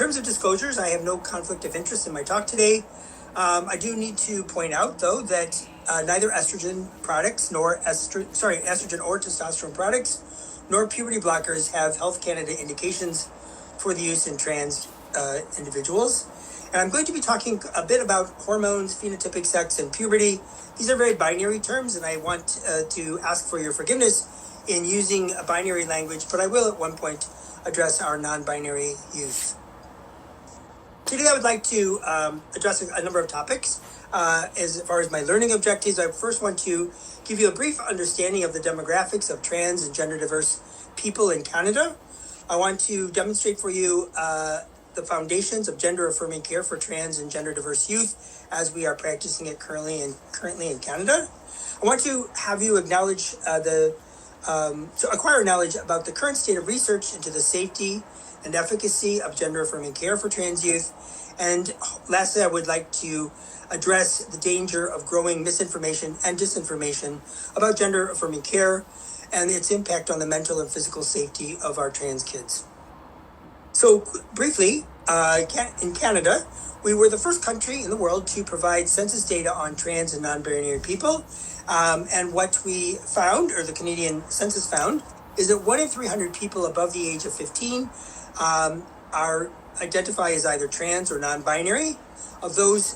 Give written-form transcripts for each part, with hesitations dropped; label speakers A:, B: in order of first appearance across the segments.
A: terms of disclosures, I have no conflict of interest in my talk today. I do need to point out, though, that neither estrogen products, nor estrogen or testosterone products, nor puberty blockers have Health Canada indications for the use in trans individuals. And I'm going to be talking a bit about hormones, phenotypic sex, and puberty. These are very binary terms, and I want to ask for your forgiveness in using a binary language, but I will at one point address our non-binary use. Today I would like to address a number of topics. As far as my learning objectives, I first want to give you a brief understanding of the demographics of trans and gender diverse people in Canada. I want to demonstrate for you the foundations of gender affirming care for trans and gender diverse youth as we are practicing it currently in Canada. I want to have you acknowledge to acquire knowledge about the current state of research into the safety and efficacy of gender affirming care for trans youth. And lastly, I would like to address the danger of growing misinformation and disinformation about gender affirming care and its impact on the mental and physical safety of our trans kids. So briefly, in Canada, we were the first country in the world to provide census data on trans and non-binary people. And what we found, or the Canadian Census found, is that 1 in 300 people above the age of 15 identify as either trans or non-binary. Of those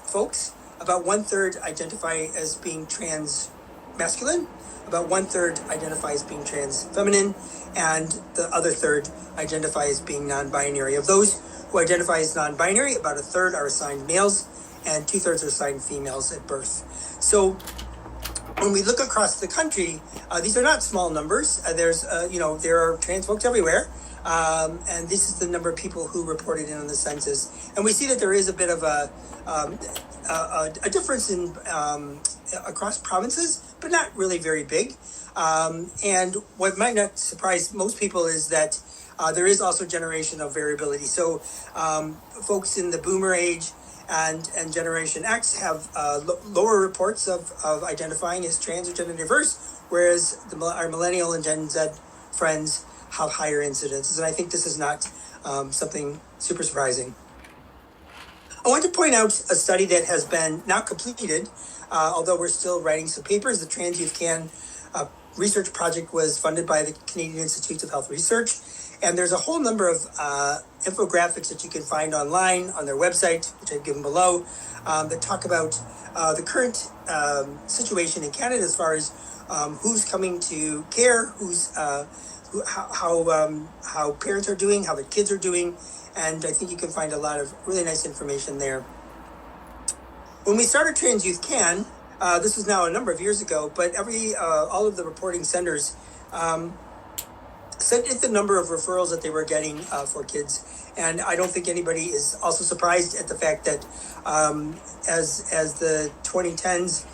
A: folks, about 1/3 identify as being trans masculine, about 1/3 identify as being trans feminine, and the other third identify as being non-binary. Of those who identify as non-binary, about 1/3 are assigned males, and 2/3 are assigned females at birth. So when we look across the country, these are not small numbers. There are trans folks everywhere. And this is the number of people who reported in on the census. And we see that there is a bit of a difference in across provinces, but not really very big. And what might not surprise most people is that there is also generational variability. So folks in the boomer age and Generation X have lower reports of identifying as trans or gender diverse, whereas our millennial and Gen Z friends have higher incidences. And I think this is not something super surprising. I want to point out a study that has been now completed, although we're still writing some papers. The Trans Youth Can research project was funded by the Canadian Institutes of Health Research. And there's a whole number of infographics that you can find online on their website, which I've given below, that talk about the current situation in Canada as far as who's coming to care, how parents are doing, how their kids are doing, and I think you can find a lot of really nice information there. When we started Trans Youth Can, this was now a number of years ago, but all of the reporting centers sent in the number of referrals that they were getting for kids. And I don't think anybody is also surprised at the fact that as the 2010s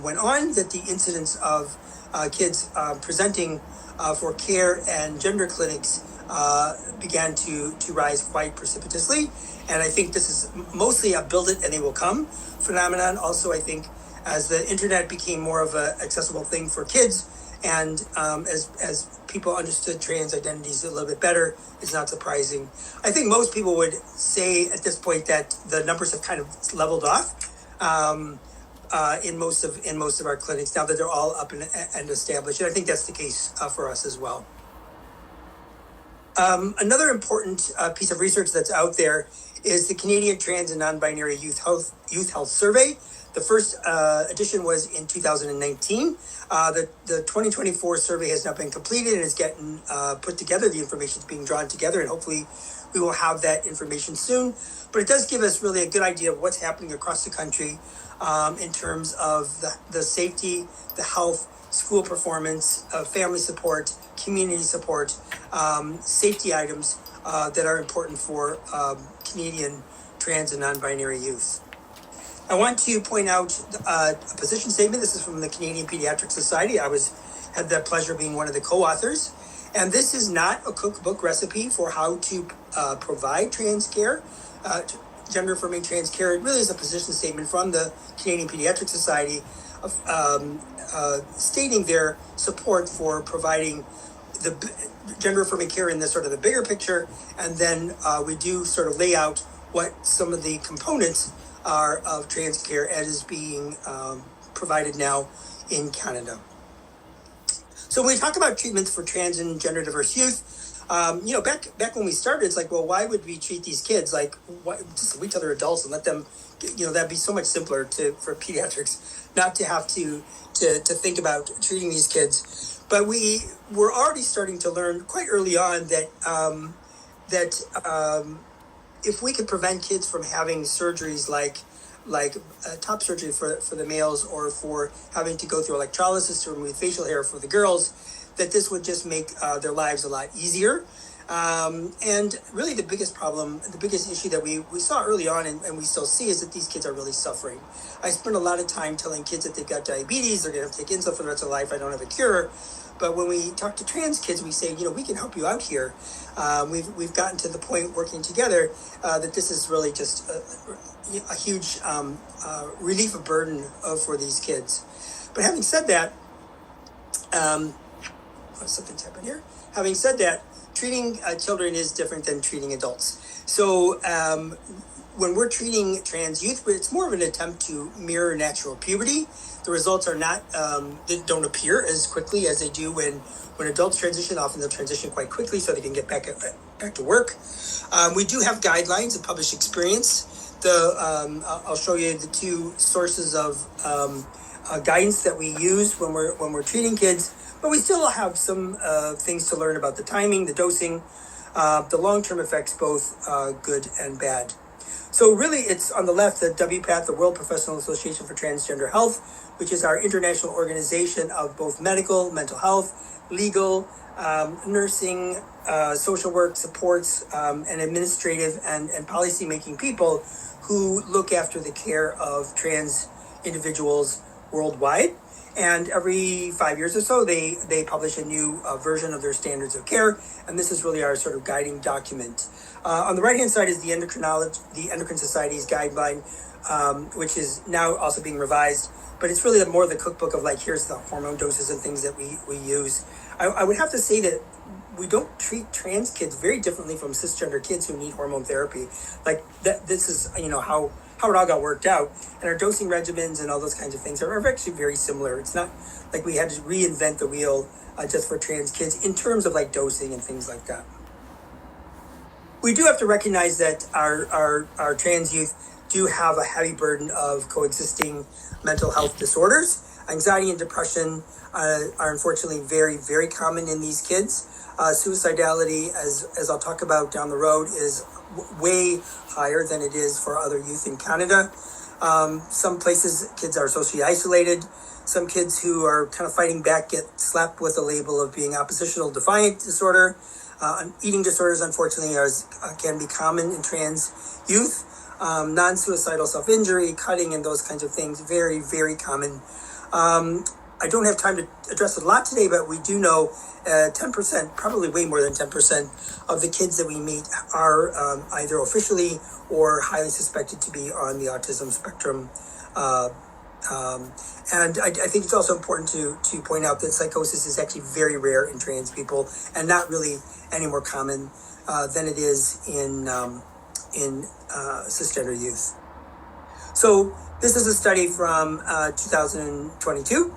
A: went on, that the incidence of kids presenting for care and gender clinics began to rise quite precipitously. And I think this is mostly a build it and they will come phenomenon. Also, I think as the internet became more of an accessible thing for kids, and as people understood trans identities a little bit better, it's not surprising. I think most people would say at this point that the numbers have kind of leveled off in most of our clinics now that they're all up and established. And I think that's the case for us as well. Another important piece of research that's out there is the Canadian Trans and Non-Binary Youth Health Survey. The first edition was in 2019. The 2024 survey has now been completed and is getting put together. The information is being drawn together, and hopefully we will have that information soon. But it does give us really a good idea of what's happening across the country in terms of the safety, the health, school performance, family support, community support, safety items that are important for Canadian trans and non-binary youth. I want to point out a position statement. This is from the Canadian Paediatric Society. I had the pleasure of being one of the co-authors. And this is not a cookbook recipe for how to provide trans care, gender affirming trans care. It really is a position statement from the Canadian Paediatric Society stating their support for providing gender affirming care in this sort of the bigger picture, and then we do sort of lay out what some of the components are of trans care as is being provided now in Canada. So when we talk about treatments for trans and gender diverse youth, back when we started, it's like, well, why would we treat these kids like just wait till they're adults and let them, that'd be so much simpler for pediatrics not to have to think about treating these kids. But we were already starting to learn quite early on that if we could prevent kids from having surgeries like top surgery for the males, or for having to go through electrolysis to remove facial hair for the girls, that this would just make their lives a lot easier. And really the biggest issue that we saw early on, and we still see, is that these kids are really suffering. I spend a lot of time telling kids that they've got diabetes, they're going to have to take insulin for the rest of their life, I don't have a cure. But when we talk to trans kids, we say, we can help you out here. We've gotten to the point working together that this is really just a huge relief of burden for these kids. But having said that, something's happened here. Having said that, treating children is different than treating adults. So when we're treating trans youth, it's more of an attempt to mirror natural puberty. The results are not, they don't appear as quickly as they do when adults transition. Often they'll transition quite quickly so they can get back to work. We do have guidelines of published experience. I'll show you the two sources of guidance that we use when we're treating kids. But we still have some things to learn about the timing, the dosing, the long-term effects, both good and bad. So really, it's on the left, the WPATH, the World Professional Association for Transgender Health, which is our international organization of both medical, mental health, legal, nursing, social work supports, and administrative and policy-making people who look after the care of trans individuals worldwide. And every 5 years or so, they publish a new version of their standards of care. And this is really our sort of guiding document. On the right-hand side is the Endocrine Society's guideline, which is now also being revised. But it's really more the cookbook of here's the hormone doses and things that we use. I would have to say that we don't treat trans kids very differently from cisgender kids who need hormone therapy. This is, how it all got worked out. And our dosing regimens and all those kinds of things are actually very similar. It's not like we had to reinvent the wheel just for trans kids in terms of dosing and things like that. We do have to recognize that our trans youth do have a heavy burden of coexisting mental health disorders. Anxiety and depression are unfortunately very, very common in these kids. Suicidality, as I'll talk about down the road, is way higher than it is for other youth in Canada. Some places kids are socially isolated. Some kids who are kind of fighting back get slapped with a label of being oppositional defiant disorder. Eating disorders, unfortunately, can be common in trans youth. Non-suicidal self-injury, cutting, and those kinds of things, very, very common. I don't have time to address it a lot today, but we do know 10%, probably way more than 10% of the kids that we meet are either officially or highly suspected to be on the autism spectrum. And I think it's also important to point out that psychosis is actually very rare in trans people and not really any more common than it is in cisgender youth. So this is a study from 2022,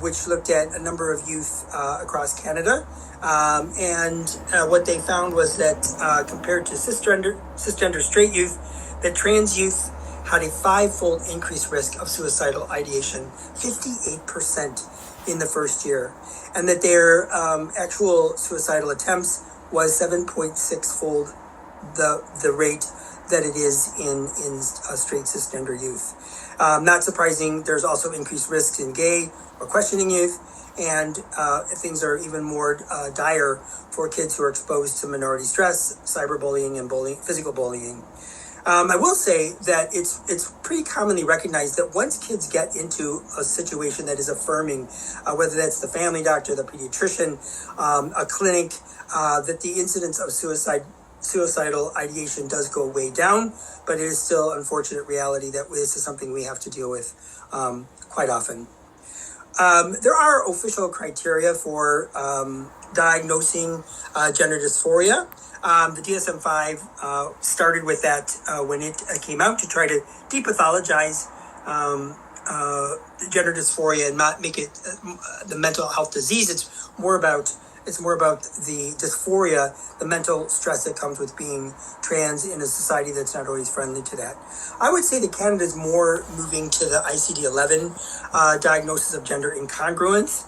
A: which looked at a number of youth across Canada. And what they found was that compared to cisgender straight youth, that trans youth had a 5-fold increased risk of suicidal ideation, 58% in the first year. And that their actual suicidal attempts was 7.6-fold the rate that it is in straight cisgender youth. Not surprising, there's also increased risks in gay or questioning youth, and things are even more dire for kids who are exposed to minority stress, cyberbullying, and physical bullying. I will say that it's pretty commonly recognized that once kids get into a situation that is affirming, whether that's the family doctor, the pediatrician, a clinic, that the incidence of suicidal ideation does go way down, but it is still unfortunate reality that this is something we have to deal with quite often. There are official criteria for diagnosing gender dysphoria. The DSM-5 started with that when it came out to try to depathologize gender dysphoria and not make it the mental health disease. It's more about the dysphoria, the mental stress that comes with being trans in a society that's not always friendly to that. I would say that Canada is more moving to the ICD-11 diagnosis of gender incongruence,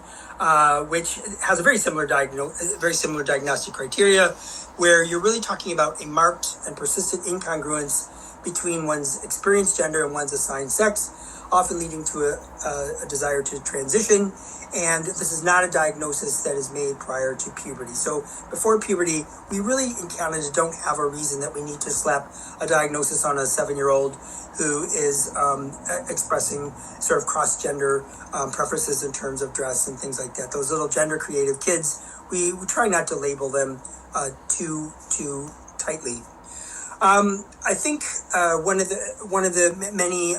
A: which has a very similar diagnostic criteria, where you're really talking about a marked and persistent incongruence between one's experienced gender and one's assigned sex, often leading to a desire to transition. And this is not a diagnosis that is made prior to puberty. So before puberty, we really in Canada don't have a reason that we need to slap a diagnosis on a 7-year-old who is expressing sort of cross-gender preferences in terms of dress and things like that. Those little gender creative kids, we try not to label them too tightly. I think one of the many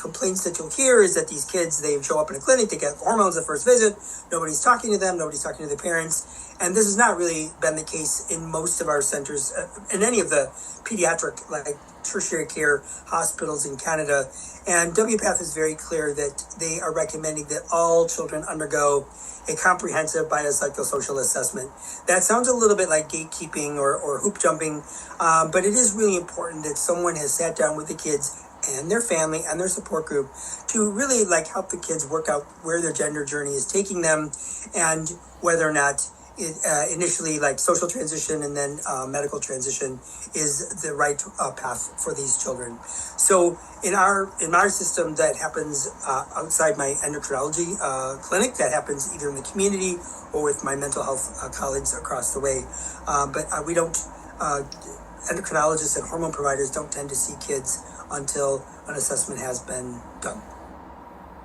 A: complaints that you'll hear is that these kids, they show up in a clinic, they get hormones at first visit, nobody's talking to them, nobody's talking to their parents, and this has not really been the case in most of our centers, in any of the pediatric, like tertiary care hospitals in Canada. And WPATH is very clear that they are recommending that all children undergo a comprehensive biopsychosocial assessment. That sounds a little bit like gatekeeping or hoop jumping, but it is really important that someone has sat down with the kids and their family and their support group to really help the kids work out where their gender journey is taking them, and whether or not it, initially social transition and then medical transition is the right path for these children. So in our system, that happens outside my endocrinology clinic. That happens either in the community or with my mental health colleagues across the way. But we don't, endocrinologists and hormone providers don't tend to see kids until an assessment has been done.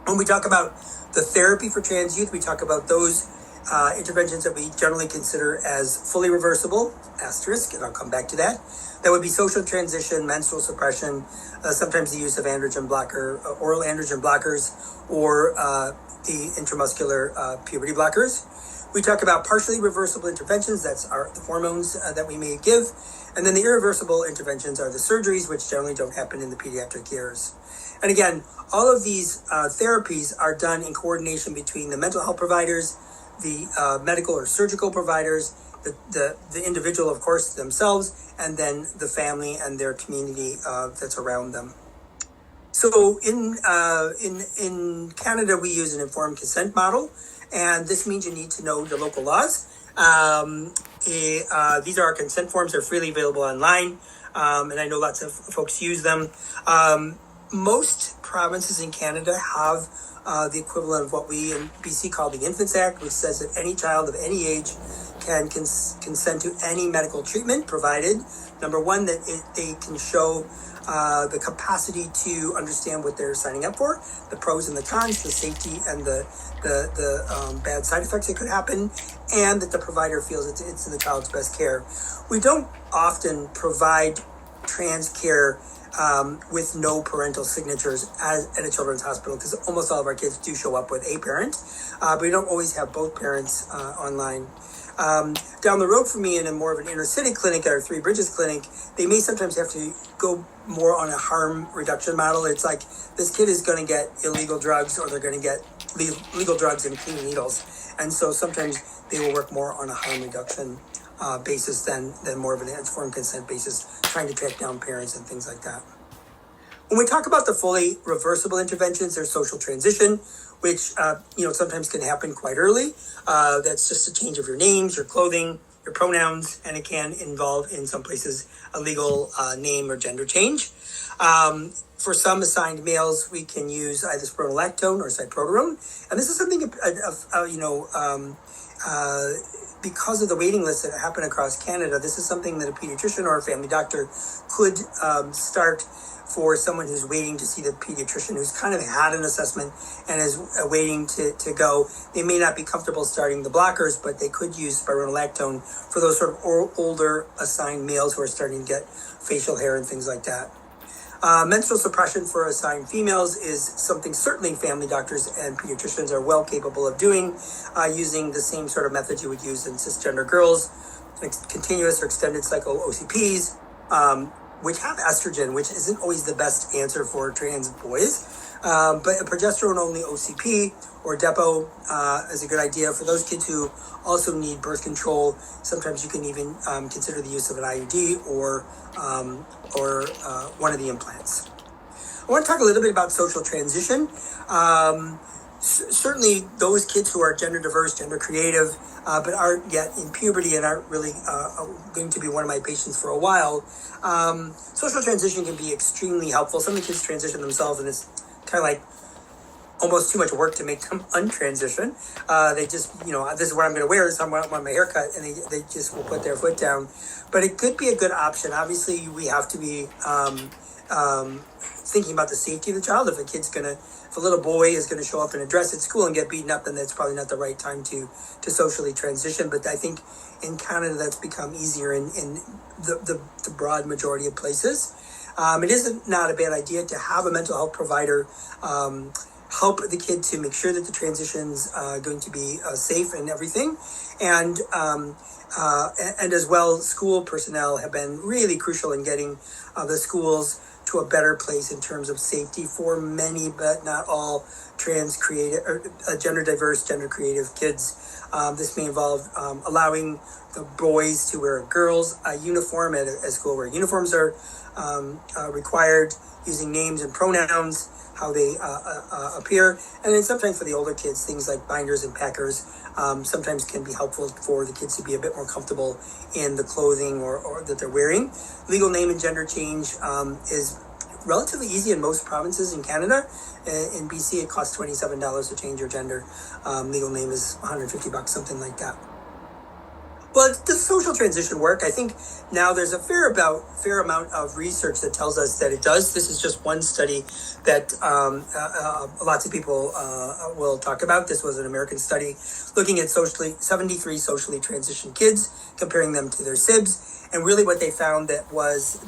A: When we talk about the therapy for trans youth, we talk about those interventions that we generally consider as fully reversible, asterisk, and I'll come back to that. That would be social transition, menstrual suppression, sometimes the use of androgen blocker, oral androgen blockers, or the intramuscular puberty blockers. We talk about partially reversible interventions, that's the hormones that we may give. And then the irreversible interventions are the surgeries, which generally don't happen in the pediatric years. And again, all of these therapies are done in coordination between the mental health providers, the medical or surgical providers, the individual, of course, themselves, and then the family and their community that's around them. So in Canada, we use an informed consent model, and this means you need to know the local laws. These are our consent forms. They're freely available online, and I know lots of folks use them. Most provinces in Canada have the equivalent of what we in BC call the Infants Act, which says that any child of any age can consent to any medical treatment, provided, number one, that they can show the capacity to understand what they're signing up for, the pros and the cons, the safety and the bad side effects that could happen, and that the provider feels it's in the child's best care. We don't often provide trans care with no parental signatures at a children's hospital, because almost all of our kids do show up with a parent, but we don't always have both parents online. Down the road from me in a more of an inner city clinic, our Three Bridges clinic, they may sometimes have to go more on a harm reduction model. It's like this kid is going to get illegal drugs, or they're going to get legal drugs and clean needles. And so sometimes they will work more on a harm reduction basis than more of an informed consent basis, trying to track down parents and things like that. When we talk about the fully reversible interventions, there's social transition, which sometimes can happen quite early. That's just a change of your names, your clothing, your pronouns, and it can involve, in some places, a legal name or gender change. For some assigned males, we can use either spironolactone or cyproterone, and this is something because of the waiting lists that happen across Canada. This is something that a pediatrician or a family doctor could start for someone who's waiting to see the pediatrician, who's kind of had an assessment and is waiting to go. They may not be comfortable starting the blockers, but they could use spironolactone for those sort of older assigned males who are starting to get facial hair and things like that. Menstrual suppression for assigned females is something certainly family doctors and pediatricians are well capable of doing, using the same sort of methods you would use in cisgender girls, continuous or extended cycle OCPs, which have estrogen, which isn't always the best answer for trans boys. But a progesterone-only OCP or Depo is a good idea for those kids who also need birth control. Sometimes you can even consider the use of an IUD or one of the implants. I want to talk a little bit about social transition. Certainly those kids who are gender diverse, gender creative, but aren't yet in puberty and aren't really going to be one of my patients for a while. Social transition can be extremely helpful. Some of the kids transition themselves and it's kind of like almost too much work to make them untransition. They just, this is what I'm going to wear, this is how I want my haircut, and they just will put their foot down. But it could be a good option. Obviously, we have to be thinking about the safety of the child. If a little boy is going to show up in a dress at school and get beaten up, then that's probably not the right time to socially transition. But I think in Canada, that's become easier in the broad majority of places. It is not a bad idea to have a mental health provider help the kid to make sure that the transition's going to be safe and everything. And as well, school personnel have been really crucial in getting the schools to a better place in terms of safety for many, but not all trans creative or gender diverse, gender creative kids. This may involve allowing the boys to wear a girls' uniform at school where uniforms are required, using names and pronouns, how they appear. And then sometimes for the older kids, things like binders and packers sometimes can be helpful for the kids to be a bit more comfortable in the clothing or that they're wearing. Legal name and gender change is relatively easy in most provinces in Canada. In BC, it costs $27 to change your gender. Legal name is $150, something like that. Well, does social transition work? I think now there's a fair amount of research that tells us that it does. This is just one study that lots of people will talk about. This was an American study looking at 73 socially transitioned kids, comparing them to their sibs. And really what they found that was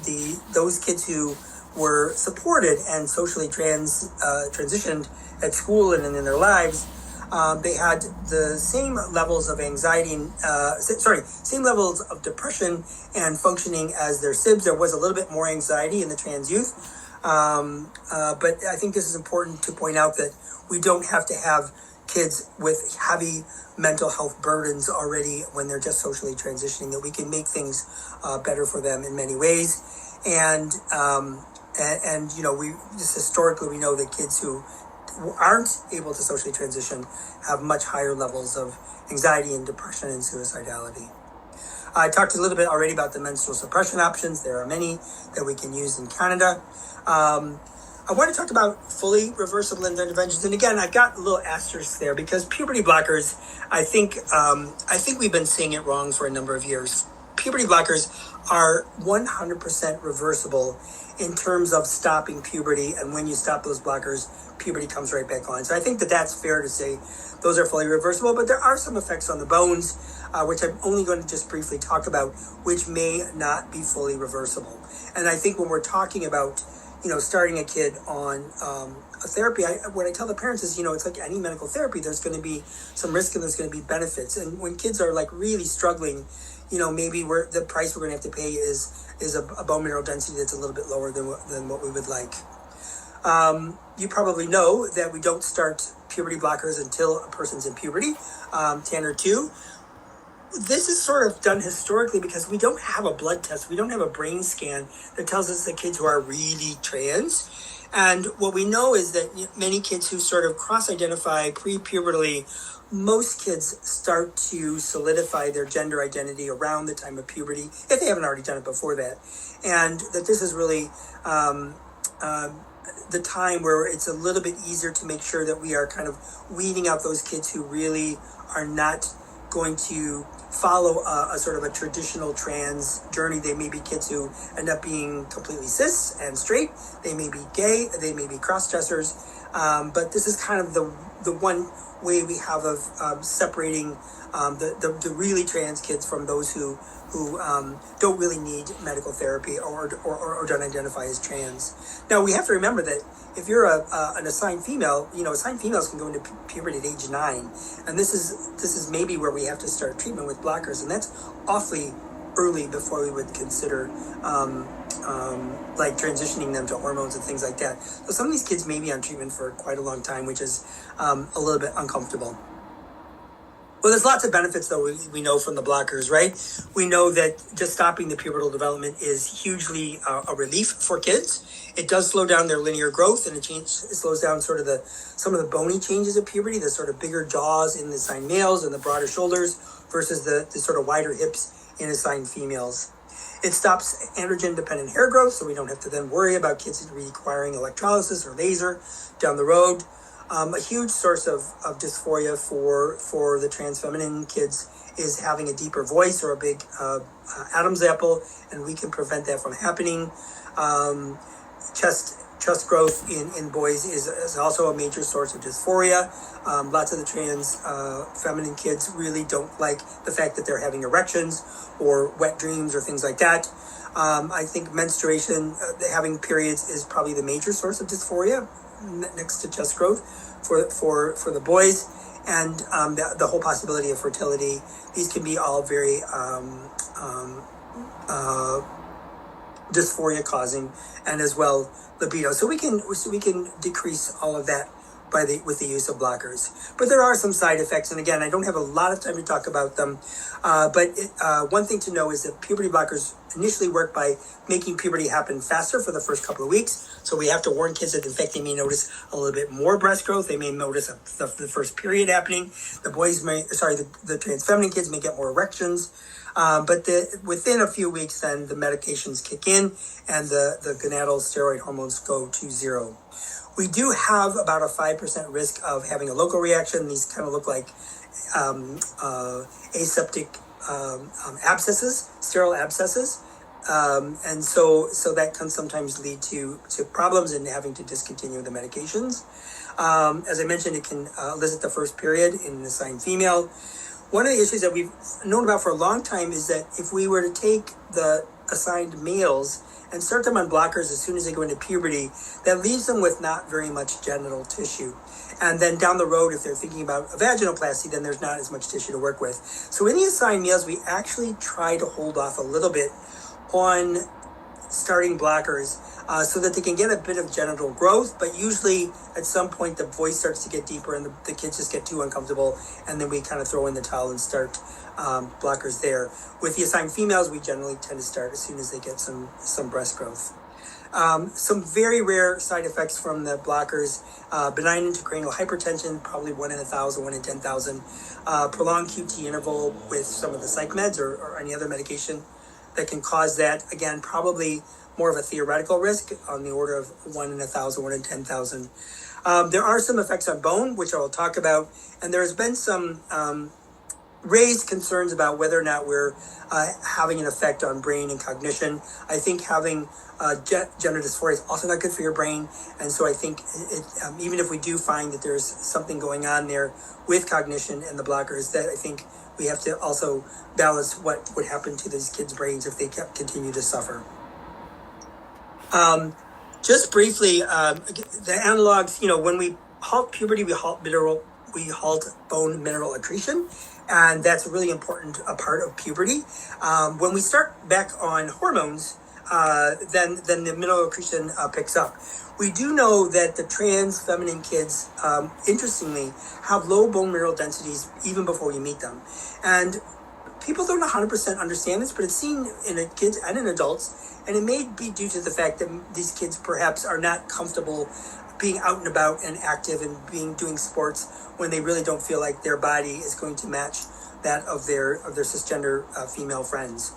A: those kids who were supported and socially transitioned at school and in their lives, they had the same levels of anxiety, same levels of depression and functioning as their sibs. There was a little bit more anxiety in the trans youth. But I think this is important to point out that we don't have to have kids with heavy mental health burdens already when they're just socially transitioning, that we can make things better for them in many ways. And historically, we know that kids who aren't able to socially transition have much higher levels of anxiety and depression and suicidality. I talked a little bit already about the menstrual suppression options. There are many that we can use in Canada. I want to talk about fully reversible interventions. And again, I've got a little asterisk there because puberty blockers, I think we've been saying it wrong for a number of years. Puberty blockers are 100% reversible in terms of stopping puberty, and when you stop those blockers, puberty comes right back on. So I think that that's fair to say those are fully reversible, but there are some effects on the bones, which I'm only going to just briefly talk about, which may not be fully reversible. And I think when we're talking about, starting a kid on a therapy, what I tell the parents is, it's like any medical therapy, there's going to be some risk and there's going to be benefits. And when kids are like really struggling, maybe the price we're going to have to pay is a bone mineral density that's a little bit lower than what we would like. You probably know that we don't start puberty blockers until a person's in puberty, 10 or 2. This is sort of done historically because we don't have a blood test. We don't have a brain scan that tells us the kids who are really trans. And what we know is that many kids who sort of cross-identify pre-pubertally, most kids start to solidify their gender identity around the time of puberty, if they haven't already done it before that. And that this is really the time where it's a little bit easier to make sure that we are kind of weeding out those kids who really are not going to follow a sort of a traditional trans journey. They may be kids who end up being completely cis and straight. They may be gay. They may be cross-dressers. But this is kind of the one way we have of separating the really trans kids from those who who don't really need medical therapy or don't identify as trans. Now, we have to remember that if you're an assigned female, assigned females can go into puberty at age 9, and this is maybe where we have to start treatment with blockers, and that's awfully early before we would consider like transitioning them to hormones and things like that. So some of these kids may be on treatment for quite a long time, which is a little bit uncomfortable. Well, there's lots of benefits, though, we know from the blockers, right? We know that just stopping the pubertal development is hugely a relief for kids. It does slow down their linear growth, and it slows down sort of some of the bony changes of puberty, the sort of bigger jaws in the assigned males and the broader shoulders versus the sort of wider hips in assigned females. It stops androgen-dependent hair growth, so we don't have to then worry about kids requiring electrolysis or laser down the road. A huge source of dysphoria for the trans feminine kids is having a deeper voice or a big Adam's apple, and we can prevent that from happening. Chest growth in boys is also a major source of dysphoria. Lots of the trans feminine kids really don't like the fact that they're having erections or wet dreams or things like that. I think menstruation, having periods, is probably the major source of dysphoria next to chest growth for the boys, and the whole possibility of fertility. These can be all very dysphoria causing, and as well libido. So we can decrease all of that with the use of blockers. But there are some side effects, and again, I don't have a lot of time to talk about them. But one thing to know is that puberty blockers initially work by making puberty happen faster for the first couple of weeks. So we have to warn kids that, in fact, they may notice a little bit more breast growth. They may notice the first period happening. The trans feminine kids may get more erections. But within a few weeks, then the medications kick in and the gonadal steroid hormones go to zero. We do have about a 5% risk of having a local reaction. These kind of look like aseptic abscesses, sterile abscesses. And so that can sometimes lead to problems and having to discontinue the medications. As I mentioned, it can elicit the first period in an assigned female. One of the issues that we've known about for a long time is that if we were to take the assigned males and start them on blockers as soon as they go into puberty, that leaves them with not very much genital tissue. And then down the road, if they're thinking about a vaginoplasty, then there's not as much tissue to work with. So in the assigned males, we actually try to hold off a little bit on starting blockers so that they can get a bit of genital growth, but usually at some point the voice starts to get deeper and the kids just get too uncomfortable, and then we kind of throw in the towel and start blockers there. With the assigned females, we generally tend to start as soon as they get some breast growth. Some very rare side effects from the blockers: benign intracranial hypertension, probably 1 in 1,000, 1 in 10,000. Prolonged QT interval with some of the psych meds or any other medication that can cause that. Again, probably more of a theoretical risk on the order of 1 in 1,000, 1 in 10,000. There are some effects on bone, which I will talk about, and there has been some raised concerns about whether or not we're having an effect on brain and cognition. I think having gender dysphoria is also not good for your brain, and so I think even if we do find that there's something going on there with cognition and the blockers, that I think we have to also balance what would happen to these kids' brains if they continue to suffer. Just briefly, the analogs, when we halt puberty, we halt bone mineral accretion, and that's a really important part of puberty. When we start back on hormones, then the mineral accretion picks up. We do know that the trans feminine kids, interestingly, have low bone mineral densities even before we meet them. And people don't 100% understand this, but it's seen in kids and in adults. And it may be due to the fact that these kids perhaps are not comfortable being out and about and active and doing sports when they really don't feel like their body is going to match that of their cisgender female friends.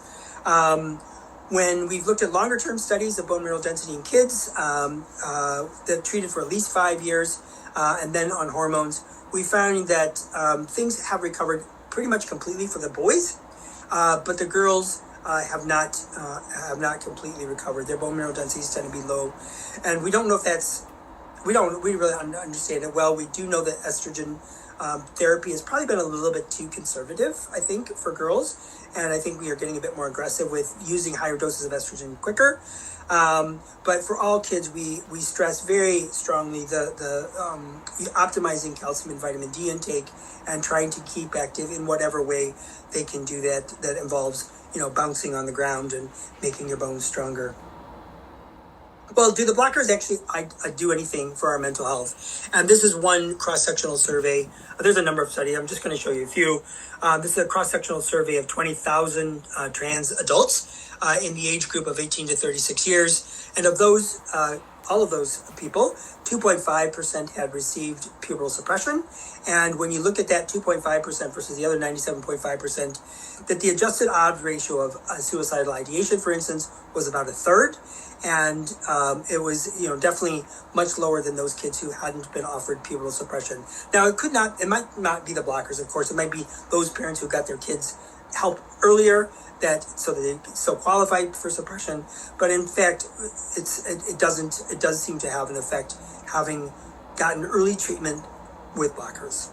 A: When we've looked at longer term studies of bone mineral density in kids that treated for at least 5 years and then on hormones, we found that things have recovered pretty much completely for the boys, but the girls have not completely recovered. Their bone mineral densities tend to be low, and we don't know if we really understand it well. We do know that estrogen Therapy has probably been a little bit too conservative, I think, for girls. And I think we are getting a bit more aggressive with using higher doses of estrogen quicker. But for all kids, we stress very strongly the optimizing calcium and vitamin D intake and trying to keep active in whatever way they can do that. That involves, bouncing on the ground and making your bones stronger. Well, do the blockers actually do anything for our mental health? And this is one cross-sectional survey. There's a number of studies. I'm just going to show you a few. This is a cross-sectional survey of 20,000 trans adults in the age group of 18 to 36 years. And of those, all of those people, 2.5% had received pubertal suppression. And when you look at that 2.5% versus the other 97.5%, that the adjusted odds ratio of suicidal ideation, for instance, was about a third. And it was, definitely much lower than those kids who hadn't been offered pubertal suppression. Now, it might not be the blockers, of course. It might be those parents who got their kids help earlier so that they still qualified for suppression. But in fact, it does seem to have an effect having gotten early treatment with blockers.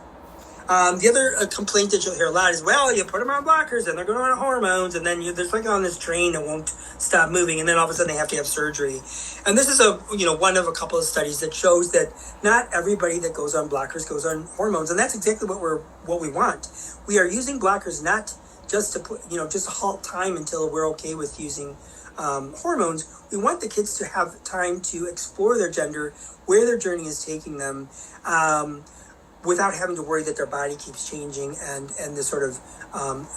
A: The other complaint that you'll hear a lot is, well, you put them on blockers and they're going on hormones, and then they're like on this train that won't stop moving, and then all of a sudden they have to have surgery. And this is one of a couple of studies that shows that not everybody that goes on blockers goes on hormones, and that's exactly what we want. We are using blockers not just to put, just to halt time until we're okay with using hormones. We want the kids to have time to explore their gender, where their journey is taking them, without having to worry that their body keeps changing and the sort of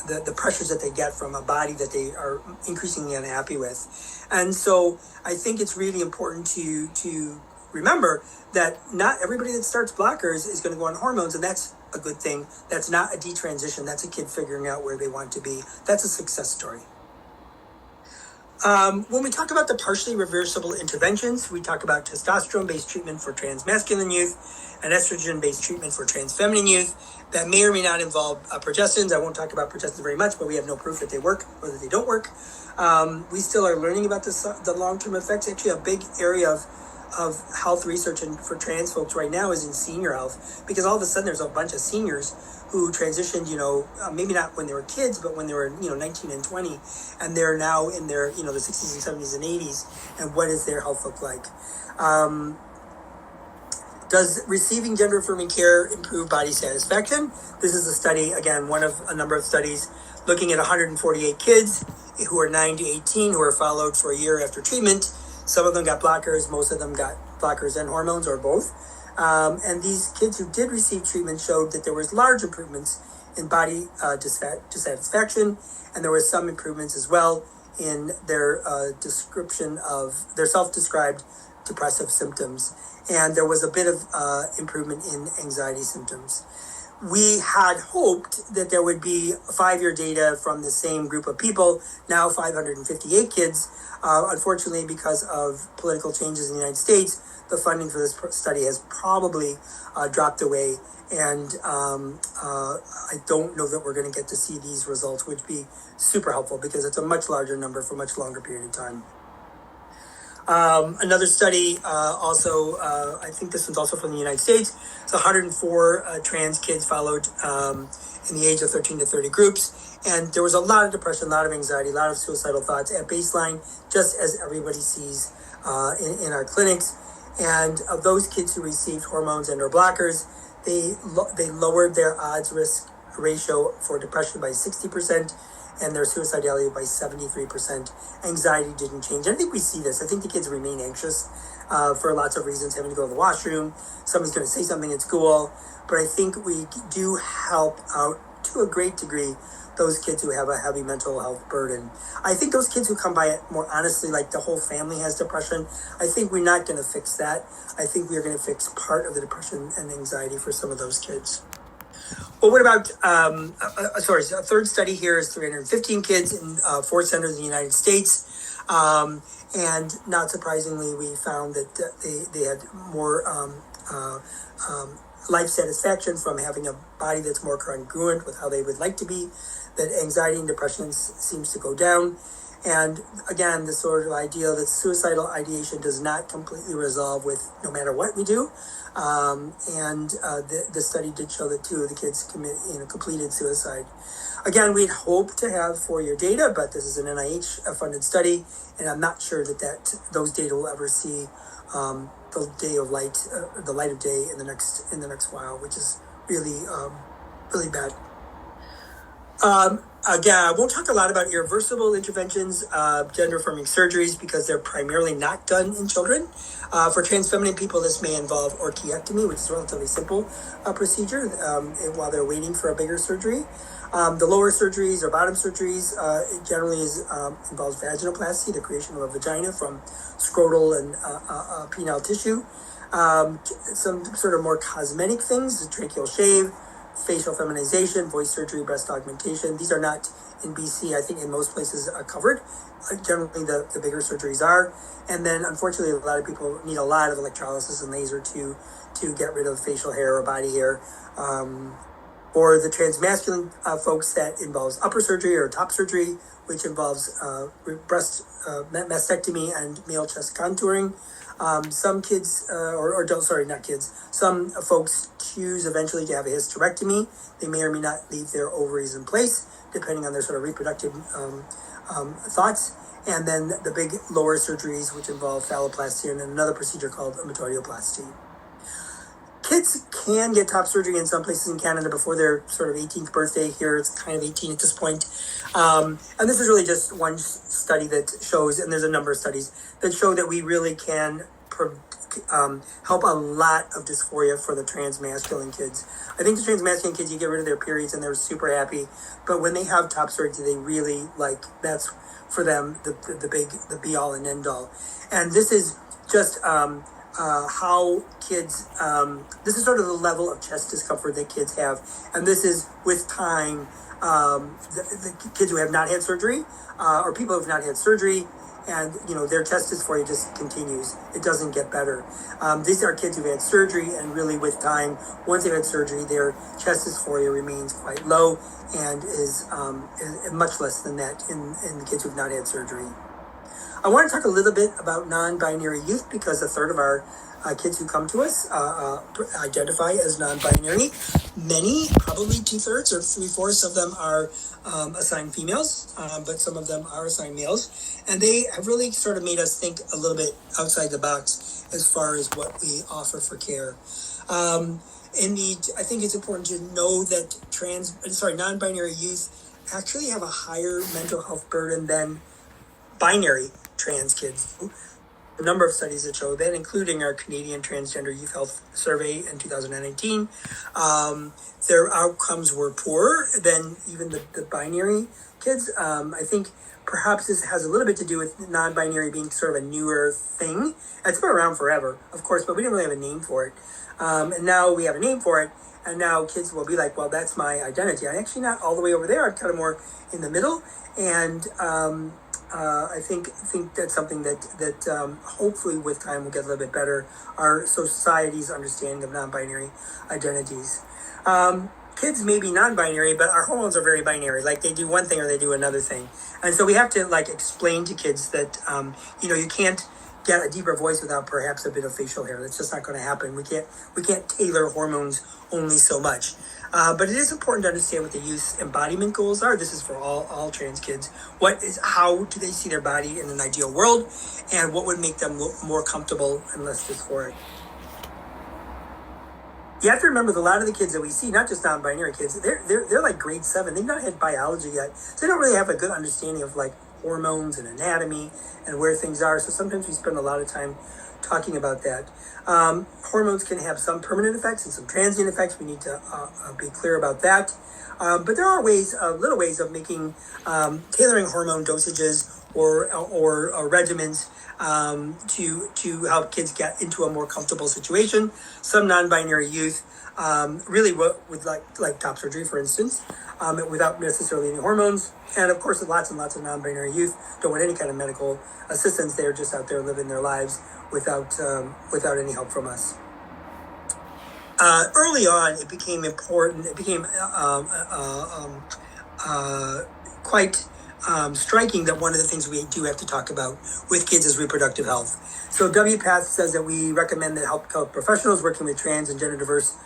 A: the pressures that they get from a body that they are increasingly unhappy with. And so I think it's really important to remember that not everybody that starts blockers is going to go on hormones, and that's a good thing. That's not a detransition. That's a kid figuring out where they want to be. That's a success story. When we talk about the partially reversible interventions, we talk about testosterone-based treatment for trans masculine youth and estrogen-based treatment for trans feminine youth that may or may not involve progestins. I won't talk about progestins very much, but we have no proof that they work or that they don't work. We still are learning about the long-term effects. Actually, a big area of health research for trans folks right now is in senior health, because all of a sudden there's a bunch of seniors who transitioned, maybe not when they were kids, but when they were, 19 and 20, and they're now in their, the 60s and 70s and 80s, and what does their health look like? Does receiving gender affirming care improve body satisfaction? This is a study, again, one of a number of studies looking at 148 kids who are 9 to 18 who are followed for a year after treatment. Some of them got blockers, most of them got blockers and hormones, or both. And these kids who did receive treatment showed that there was large improvements in body dissatisfaction, and there was some improvements as well in their description of their self-described depressive symptoms. And there was a bit of improvement in anxiety symptoms. We had hoped that there would be 5-year data from the same group of people, now 558 kids. Unfortunately, because of political changes in the United States, the funding for this study has probably dropped away. And I don't know that we're going to get to see these results, which would be super helpful because it's a much larger number for a much longer period of time. Another study also, I think this one's also from the United States. It's 104 trans kids followed in the age of 13 to 30 groups. And there was a lot of depression, a lot of anxiety, a lot of suicidal thoughts at baseline, just as everybody sees in our clinics. And of those kids who received hormones and or blockers, they lowered their odds risk ratio for depression by 60%. And their suicidality by 73%. Anxiety didn't change. I think we see this. I think the kids remain anxious for lots of reasons, having to go to the washroom. Somebody's going to say something at school. But I think we do help out to a great degree those kids who have a heavy mental health burden. I think those kids who come by it more honestly, like the whole family has depression, I think we're not going to fix that. I think we're going to fix part of the depression and anxiety for some of those kids. Well, what about, a third study here is 315 kids in 4 centers in the United States. And not surprisingly, we found that they had more life satisfaction from having a body that's more congruent with how they would like to be, that anxiety and depression seems to go down. And again, the sort of idea that suicidal ideation does not completely resolve with no matter what we do. The study did show that 2 of the kids completed suicide. Again, we'd hope to have 4-year data, but this is an NIH-funded study, and I'm not sure that those data will ever see the light of day in the next while, which is really really bad. Again, I won't talk a lot about irreversible interventions, gender affirming surgeries, because they're primarily not done in children. For trans feminine people, this may involve orchiectomy, which is a relatively simple procedure while they're waiting for a bigger surgery. The lower surgeries or bottom surgeries, it generally involves vaginoplasty, the creation of a vagina from scrotal and penile tissue. Some sort of more cosmetic things, the tracheal shave, facial feminization, voice surgery, breast augmentation. These are not in BC, I think in most places covered. Generally the bigger surgeries are. And then unfortunately a lot of people need a lot of electrolysis and laser to get rid of facial hair or body hair. Or the transmasculine folks, that involves upper surgery or top surgery, which involves breast mastectomy and male chest contouring. Some kids, some folks choose eventually to have a hysterectomy. They may or may not leave their ovaries in place, depending on their sort of reproductive thoughts. And then the big lower surgeries, which involve phalloplasty and another procedure called metoidioplasty. Kids can get top surgery in some places in Canada before their sort of 18th birthday. Here it's kind of 18 at this point. And this is really just one study that shows, and there's a number of studies that show that we really can help a lot of dysphoria for the transmasculine kids. I think the transmasculine kids, you get rid of their periods and they're super happy. But when they have top surgery, they really that's for them the be all and end all. And this is just how kids, this is sort of the level of chest discomfort that kids have. And this is with time, the kids who have not had surgery, or people who have not had surgery, and their chest dysphoria just continues. It doesn't get better. These are kids who've had surgery, and really with time, once they've had surgery, their chest dysphoria remains quite low and is much less than that in the kids who've not had surgery. I want to talk a little bit about non-binary youth, because a third of our kids who come to us identify as non-binary. Many, probably 2/3 or 3/4 of them are assigned females, but some of them are assigned males. And they have really sort of made us think a little bit outside the box as far as what we offer for care. I think it's important to know that non-binary youth actually have a higher mental health burden than binary trans kids. A number of studies that show that, including our Canadian Transgender Youth Health Survey in 2019, their outcomes were poorer than even the binary kids. I think perhaps this has a little bit to do with non-binary being sort of a newer thing. It's been around forever, of course, but we didn't really have a name for it. And now we have a name for it, and now kids will be like, well, that's my identity. I'm actually not all the way over there. I'm kind of more in the middle. And I think that's something that hopefully with time will get a little bit better, our society's understanding of non-binary identities. Kids may be non-binary, but our hormones are very binary. Like, they do one thing or they do another thing. And so we have to explain to kids that, you can't get a deeper voice without perhaps a bit of facial hair. That's just not going to happen. We can't tailor hormones only so much. But it is important to understand what the youth embodiment goals are. This is for all trans kids. How do they see their body in an ideal world, and what would make them more comfortable and less dysphoric? You have to remember that a lot of the kids that we see, not just non-binary kids, they're like grade 7. They've not had biology yet, so they don't really have a good understanding of hormones and anatomy and where things are. So sometimes we spend a lot of time talking about that. Hormones can have some permanent effects and some transient effects. We need to be clear about that. But there are little ways of making tailoring hormone dosages or regimens to help kids get into a more comfortable situation. Some non-binary youth really would like top surgery, for instance, without necessarily any hormones. And of course, lots and lots of non-binary youth don't want any kind of medical assistance. They're just out there living their lives without any help from us. Early on, it became important. It became quite striking that one of the things we do have to talk about with kids is reproductive health. So WPATH says that we recommend that health professionals working with trans and gender diverse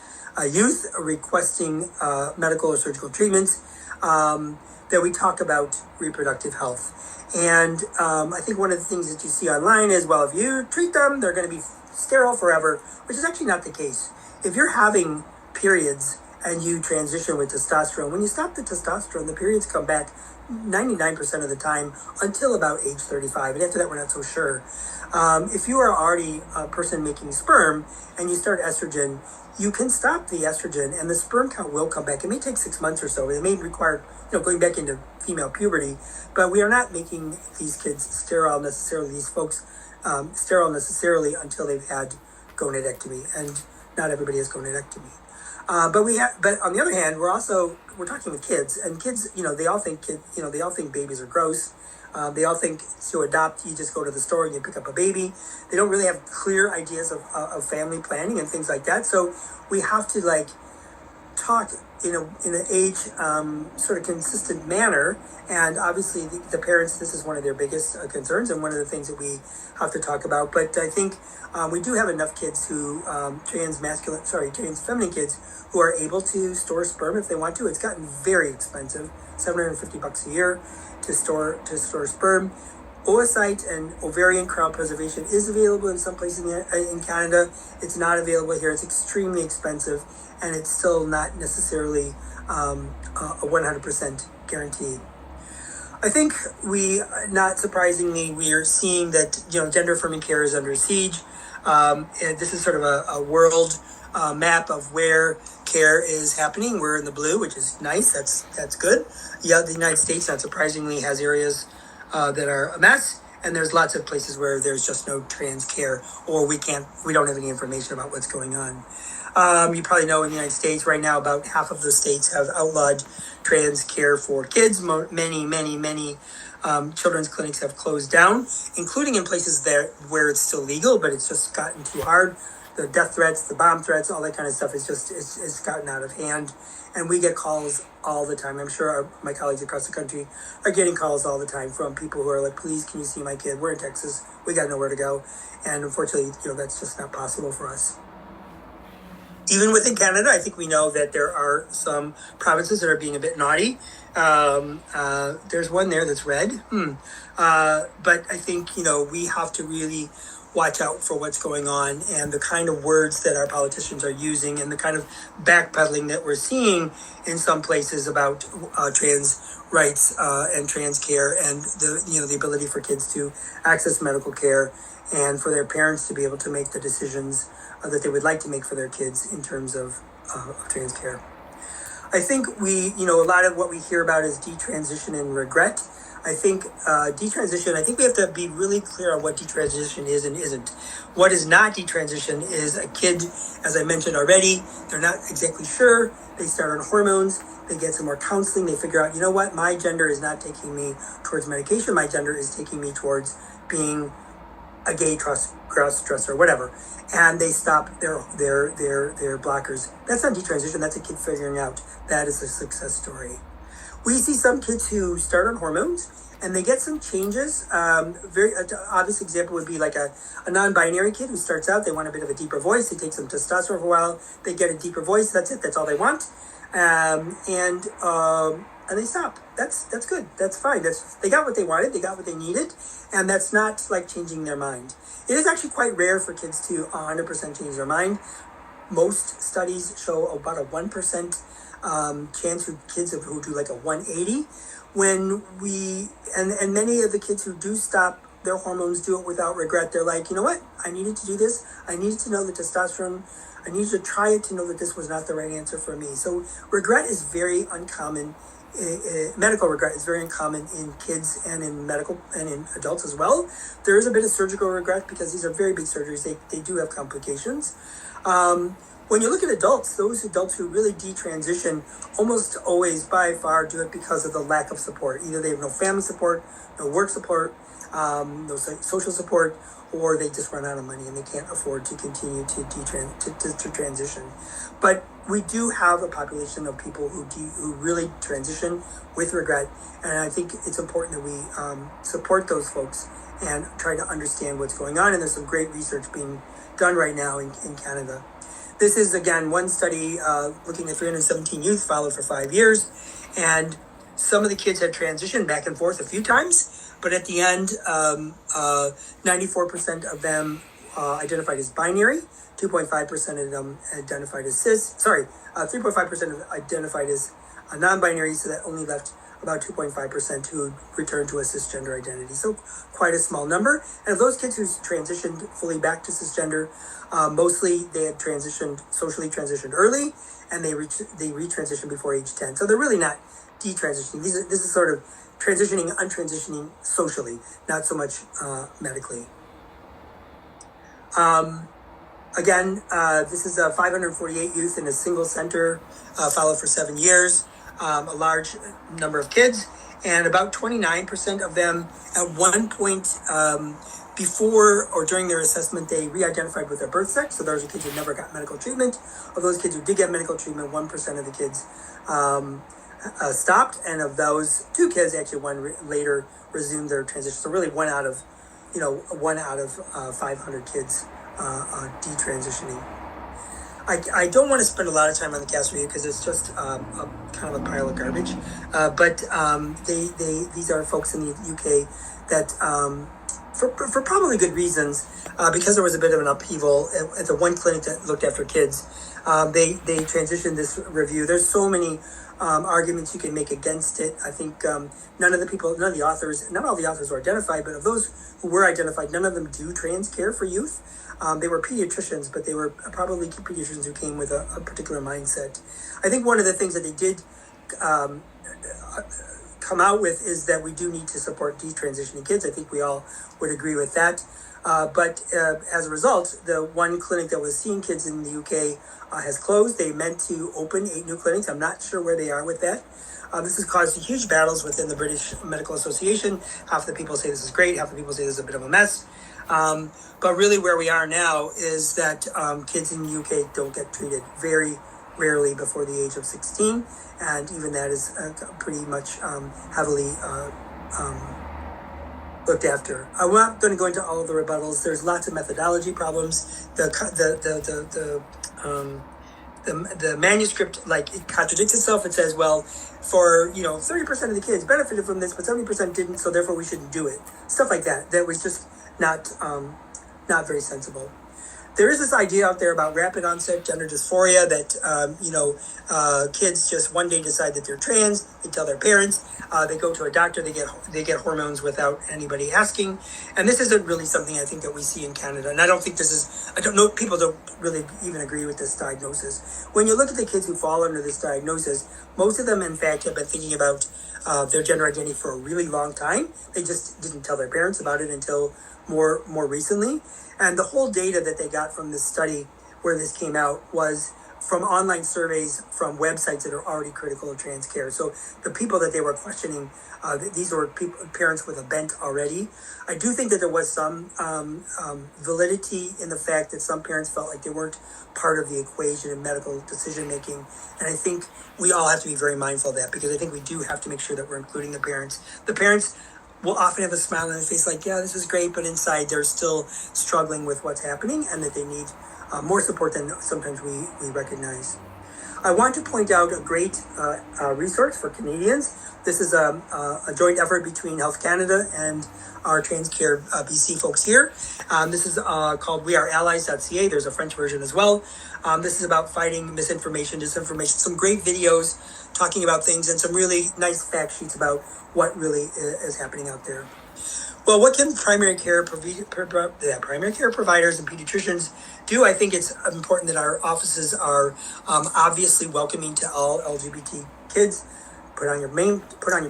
A: youth requesting medical or surgical treatments, that we talk about reproductive health. And I think one of the things that you see online is, well, if you treat them, they're going to be sterile forever, which is actually not the case. If you're having periods and you transition with testosterone, when you stop the testosterone, the periods come back 99% of the time until about age 35. And after that, we're not so sure. If you are already a person making sperm and you start estrogen, you can stop the estrogen and the sperm count will come back. It may take 6 months or so. It may require, going back into female puberty, but we are not making these kids sterile necessarily, these folks sterile necessarily until they've had gonadectomy, and not everybody has gonadectomy. But on the other hand, we're talking with kids, and kids, they all think babies are gross. They all think to adopt, you just go to the store and you pick up a baby. They don't really have clear ideas of family planning and things like that. So we have to talk in an age sort of consistent manner. And obviously the parents, this is one of their biggest concerns and one of the things that we have to talk about. But I think we do have enough kids who, trans feminine kids who are able to store sperm if they want to. It's gotten very expensive, $750 a year to store sperm. Oocyte and ovarian cryopreservation is available in some places in Canada. It's not available here. It's extremely expensive, and it's still not necessarily a 100% guarantee. I think not surprisingly, we are seeing that gender affirming care is under siege. And this is sort of a world map of where care is happening. We're in the blue, which is nice. That's good. Yeah, the United States, not surprisingly, has areas that are a mess, and there's lots of places where there's just no trans care, or we don't have any information about what's going on. You probably know in the United States right now, about half of the states have outlawed trans care for kids. Many children's clinics have closed down, including in places where it's still legal, but it's just gotten too hard. The death threats, the bomb threats, all that kind of stuff it's gotten out of hand. And we get calls all the time. I'm sure my colleagues across the country are getting calls all the time from people who are like, please, can you see my kid? We're in Texas. We got nowhere to go. And unfortunately, that's just not possible for us. Even within Canada, I think we know that there are some provinces that are being a bit naughty. There's one there that's red. But I think, we have to really watch out for what's going on and the kind of words that our politicians are using and the kind of backpedaling that we're seeing in some places about trans rights and trans care, and the ability for kids to access medical care and for their parents to be able to make the decisions that they would like to make for their kids in terms of trans care. I think a lot of what we hear about is detransition and regret. I think detransition, I think we have to be really clear on what detransition is and isn't. What is not detransition is a kid, as I mentioned already, they're not exactly sure. They start on hormones. They get some more counseling. They figure out, what, my gender is not taking me towards medication. My gender is taking me towards being a gay cross-dresser, whatever. And they stop their blockers. That's not detransition. That's a kid figuring out. That is a success story. We see some kids who start on hormones and they get some changes. Very obvious example would be like a non-binary kid who starts out, they want a bit of a deeper voice. They take some testosterone for a while. They get a deeper voice. That's it. That's all they want. And they stop. That's good. That's fine. They got what they wanted. They got what they needed. And that's not like changing their mind. It is actually quite rare for kids to 100% change their mind. Most studies show about a 1% chance for kids who do like a 180. And many of the kids who do stop their hormones do it without regret. They're like, you know what? I needed to do this. I needed to know the testosterone. I needed to try it to know that this was not the right answer for me. So regret is very uncommon. Medical regret is very uncommon in kids and in adults as well. There is a bit of surgical regret because these are very big surgeries. They do have complications. When you look at adults, those adults who really detransition almost always by far do it because of the lack of support. Either they have no family support, no work support, no social support, or they just run out of money and they can't afford to continue to transition. But we do have a population of people who really transition with regret, and I think it's important that we support those folks and try to understand what's going on. And there's some great research being done right now in Canada. This is, again, one study looking at 317 youth followed for 5 years, and some of the kids had transitioned back and forth a few times, but at the end, 94% of them identified as binary, 2.5% of them identified as cis, 3.5% identified as non-binary, so that only left about 2.5% who returned to a cisgender identity. So quite a small number. And of those kids who transitioned fully back to cisgender, mostly they had socially transitioned early, and they retransitioned before age 10. So they're really not detransitioning. This is sort of transitioning, untransitioning socially, not so much medically. Again, this is 548 youth in a single center, followed for 7 years, a large number of kids, and about 29% of them at one point before or during their assessment, they re-identified with their birth sex. So those are kids who never got medical treatment. Of those kids who did get medical treatment, 1% of the kids stopped, and of those 2 kids, actually one later resumed their transition. So really one out of 500 kids detransitioning. I don't want to spend a lot of time on the CAS review because it's just a kind of a pile of garbage. But these are folks in the UK that, for probably good reasons, because there was a bit of an upheaval at the one clinic that looked after kids, they transitioned this review. There's so many arguments you can make against it. I think not all the authors were identified, but of those who were identified, none of them do trans care for youth. They were pediatricians, but they were probably pediatricians who came with a particular mindset. I think one of the things that they did come out with is that we do need to support detransitioning kids. I think we all would agree with that. But as a result, the one clinic that was seeing kids in the UK has closed. They meant to open 8 new clinics. I'm not sure where they are with that. This has caused huge battles within the British Medical Association. Half the people say this is great. Half the people say this is a bit of a mess. But really where we are now is that kids in the UK don't get treated very rarely before the age of 16. And even that is pretty much heavily looked after. I'm not going to go into all of the rebuttals. There's lots of methodology problems. The manuscript, it contradicts itself. It says, well, for 30% of the kids benefited from this, but 70% didn't, so therefore we shouldn't do it. Stuff like that. That was just not very sensible. There is this idea out there about rapid onset gender dysphoria that kids just one day decide that they're trans. They tell their parents. They go to a doctor. They get hormones without anybody asking. And this isn't really something I think that we see in Canada. And I don't think people don't really even agree with this diagnosis. When you look at the kids who fall under this diagnosis, most of them, in fact, have been thinking about their gender identity for a really long time. They just didn't tell their parents about it until more recently. And the whole data that they got from this study where this came out was from online surveys from websites that are already critical of trans care. So the people that they were questioning, these were parents with a bent already. I do think that there was some validity in the fact that some parents felt like they weren't part of the equation in medical decision making. And I think we all have to be very mindful of that, because I think we do have to make sure that we're including the parents. The parents will often have a smile on their face like, yeah, this is great, but inside they're still struggling with what's happening, and that they need more support than sometimes we recognize. I want to point out a great resource for Canadians. This is a joint effort between Health Canada and our Trans Care BC folks here. This is called weareallies.ca. There's a French version as well. This is about fighting misinformation, disinformation, some great videos talking about things, and some really nice fact sheets about what really is happening out there. Well, what can primary care providers and pediatricians do? I think it's important that our offices are obviously welcoming to all LGBT kids. Put on your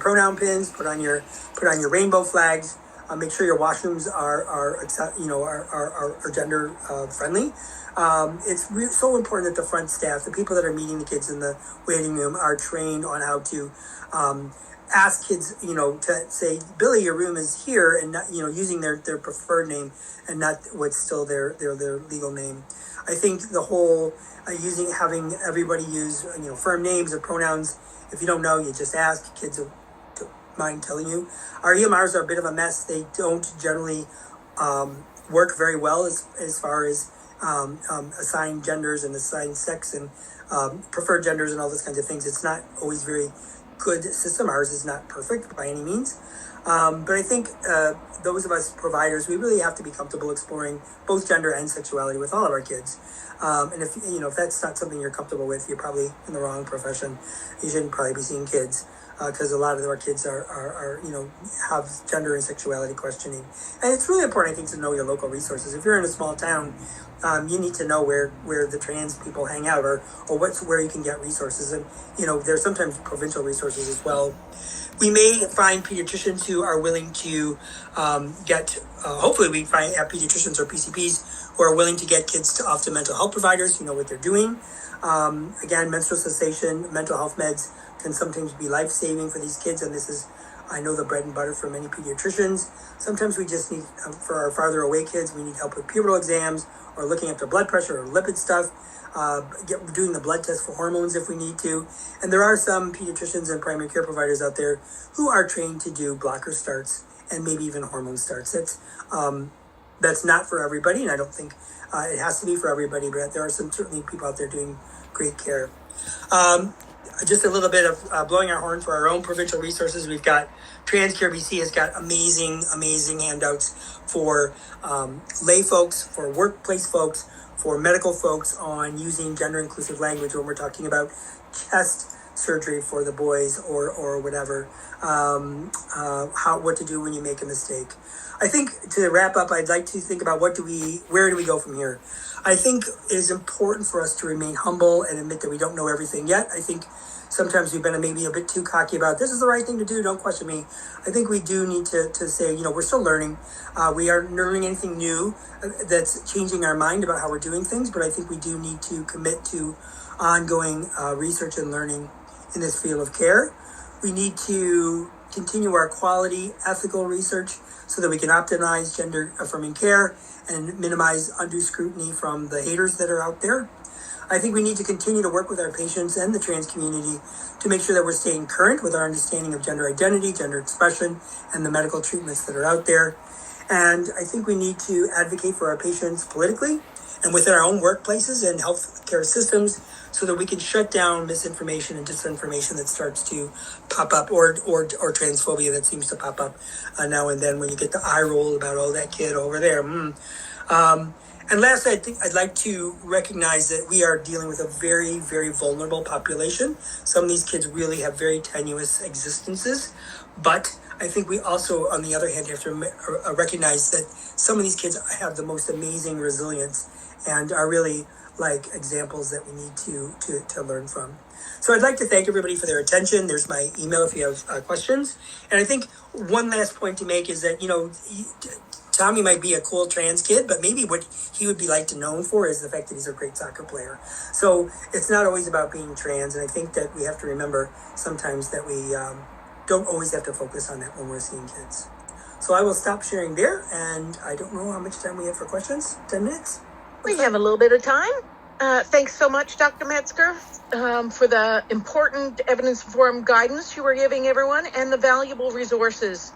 A: pronoun pins. Put on your rainbow flags. Make sure your washrooms are gender friendly. It's so important that the front staff, the people that are meeting the kids in the waiting room, are trained on how to ask kids, to say, Billy, your room is here, and not, using their preferred name and not what's still their legal name. I think the whole having everybody use firm names or pronouns. If you don't know, you just ask. Kids will mind telling you. Our EMRs are a bit of a mess. They don't generally work very well as far as assigned genders and assigned sex and preferred genders and all those kinds of things. It's not always very good system. Ours is not perfect by any means. But I think those of us providers, we really have to be comfortable exploring both gender and sexuality with all of our kids. And if that's not something you're comfortable with, you're probably in the wrong profession. You shouldn't probably be seeing kids, because a lot of our kids are have gender and sexuality questioning. And it's really important, I think, to know your local resources. If you're in a small town, you need to know where the trans people hang out, or where you can get resources. And there's sometimes provincial resources as well. We may find pediatricians who are willing to hopefully we have pediatricians or PCPs who are willing to get kids to off to mental health providers who know what they're doing. Again, menstrual cessation, mental health meds can sometimes be life-saving for these kids, and this is, I know, the bread and butter for many pediatricians. Sometimes we just need, for our farther away kids, we need help with pubertal exams, or looking at their blood pressure or lipid stuff, doing the blood test for hormones if we need to. And there are some pediatricians and primary care providers out there who are trained to do blocker starts and maybe even hormone starts. That's not for everybody, and I don't think it has to be for everybody, but there are certainly people out there doing great care. Just a little bit of blowing our horn for our own provincial resources. We've got TransCare BC has got amazing handouts for lay folks, for workplace folks, for medical folks on using gender inclusive language when we're talking about chest surgery for the boys or whatever, what to do when you make a mistake. I think to wrap up, I'd like to think about where do we go from here? I think it is important for us to remain humble and admit that we don't know everything yet. I think sometimes we've been maybe a bit too cocky about this is the right thing to do, don't question me. I think we do need to say, we're still learning. We aren't learning anything new that's changing our mind about how we're doing things, but I think we do need to commit to ongoing research and learning in this field of care. We need to continue our quality, ethical research so that we can optimize gender affirming care and minimize undue scrutiny from the haters that are out there. I think we need to continue to work with our patients and the trans community to make sure that we're staying current with our understanding of gender identity, gender expression, and the medical treatments that are out there. And I think we need to advocate for our patients politically and within our own workplaces and healthcare systems so that we can shut down misinformation and disinformation that starts to pop up, or transphobia that seems to pop up now and then when you get the eye roll about, that kid over there. And lastly, I think I'd like to recognize that we are dealing with a very, very vulnerable population. Some of these kids really have very tenuous existences, but I think we also, on the other hand, have to recognize that some of these kids have the most amazing resilience and are really like examples that we need to learn from. So I'd like to thank everybody for their attention. There's my email if you have questions. And I think one last point to make is that, Tommy might be a cool trans kid, but maybe what he would be known for is the fact that he's a great soccer player. So it's not always about being trans. And I think that we have to remember sometimes that we don't always have to focus on that when we're seeing kids. So I will stop sharing there. And I don't know how much time we have for questions. 10 minutes?
B: We have a little bit of time. Thanks so much, Dr. Metzger, for the important evidence-informed guidance you were giving everyone and the valuable resources.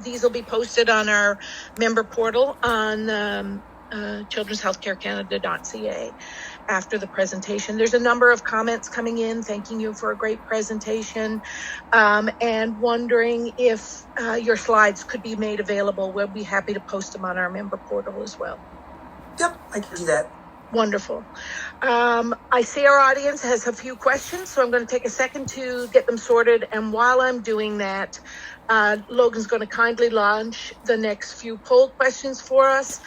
B: These will be posted on our member portal on childrenshealthcarecanada.ca after the presentation. There's a number of comments coming in thanking you for a great presentation and wondering if your slides could be made available. We'll be happy to post them on our member portal as well.
A: Yep, I can do that.
B: Wonderful. I see our audience has a few questions, so I'm going to take a second to get them sorted. And while I'm doing that, Logan's going to kindly launch the next few poll questions for us.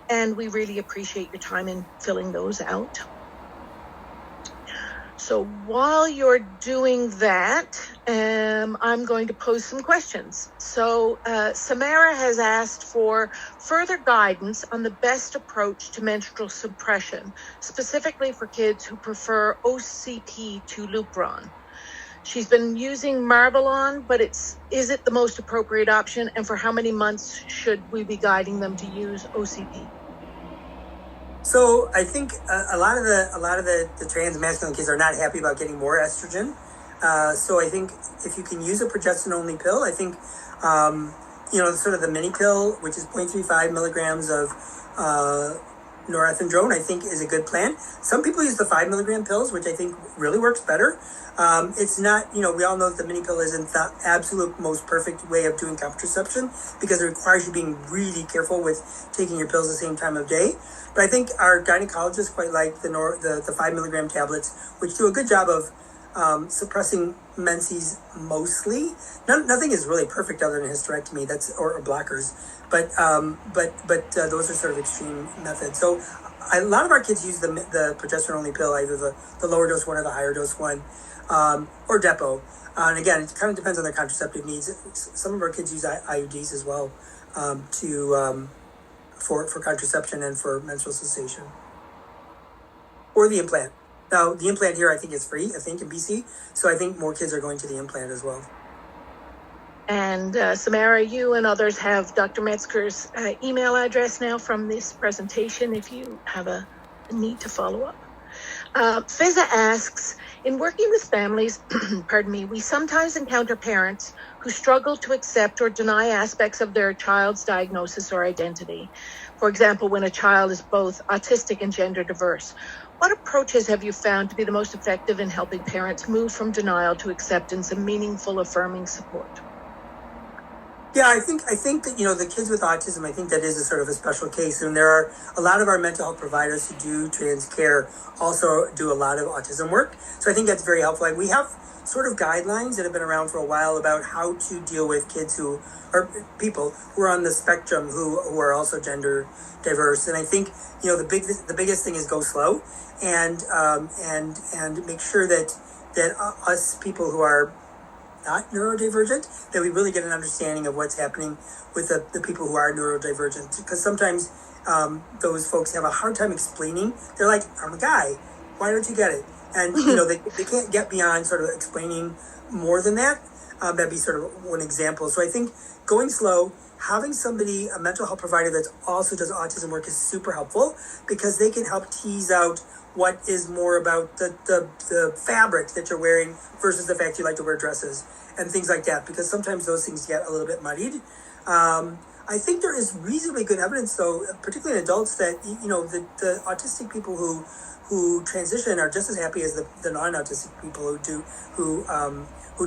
B: And we really appreciate your time in filling those out. So while you're doing that, I'm going to pose some questions. So Samara has asked for further guidance on the best approach to menstrual suppression, specifically for kids who prefer OCP to Lupron. She's been using Marvelon, but is it the most appropriate option? And for how many months should we be guiding them to use OCP?
A: So I think a lot of the trans masculine kids are not happy about getting more estrogen. So I think if you can use a progesterone-only pill, I think, sort of the mini pill, which is 0.35 milligrams of norethindrone, I think is a good plan. Some people use the 5 milligram pills, which I think really works better. It's not, we all know that the mini pill isn't the absolute most perfect way of doing contraception because it requires you being really careful with taking your pills the same time of day. But I think our gynecologists quite like the 5 milligram tablets, which do a good job of suppressing menses mostly. Nothing is really perfect other than hysterectomy or blockers, but those are sort of extreme methods. So a lot of our kids use the progesterone only pill, either the lower dose one or the higher dose one, or Depo. And again, it kind of depends on their contraceptive needs. Some of our kids use IUDs as well for contraception and for menstrual cessation, or the implant. Now, the implant here, I think, is free, I think, in BC. So I think more kids are going to the implant as well.
B: And Samara, you and others have Dr. Metzger's email address now from this presentation if you have a need to follow up. Fiza asks, in working with families, we sometimes encounter parents who struggle to accept or deny aspects of their child's diagnosis or identity. For example, when a child is both autistic and gender diverse. What approaches have you found to be the most effective in helping parents move from denial to acceptance and meaningful affirming support?
A: Yeah, I think that, the kids with autism, I think that is a sort of a special case. And there are a lot of our mental health providers who do trans care also do a lot of autism work. So I think that's very helpful. Like we have sort of guidelines that have been around for a while about how to deal with kids or people who are on the spectrum who are also gender diverse. And I think, the biggest thing is go slow and make sure that us people who are not neurodivergent, that we really get an understanding of what's happening with the people who are neurodivergent. Because sometimes those folks have a hard time explaining. They're like, I'm a guy, why don't you get it? And, they can't get beyond sort of explaining more than that. That'd be sort of one example. So I think going slow, having a mental health provider that also does autism work is super helpful because they can help tease out what is more about the fabric that you're wearing versus the fact you like to wear dresses and things like that, because sometimes those things get a little bit muddied. I think there is reasonably good evidence, though, particularly in adults, that the autistic people who transition are just as happy as the non-autistic people who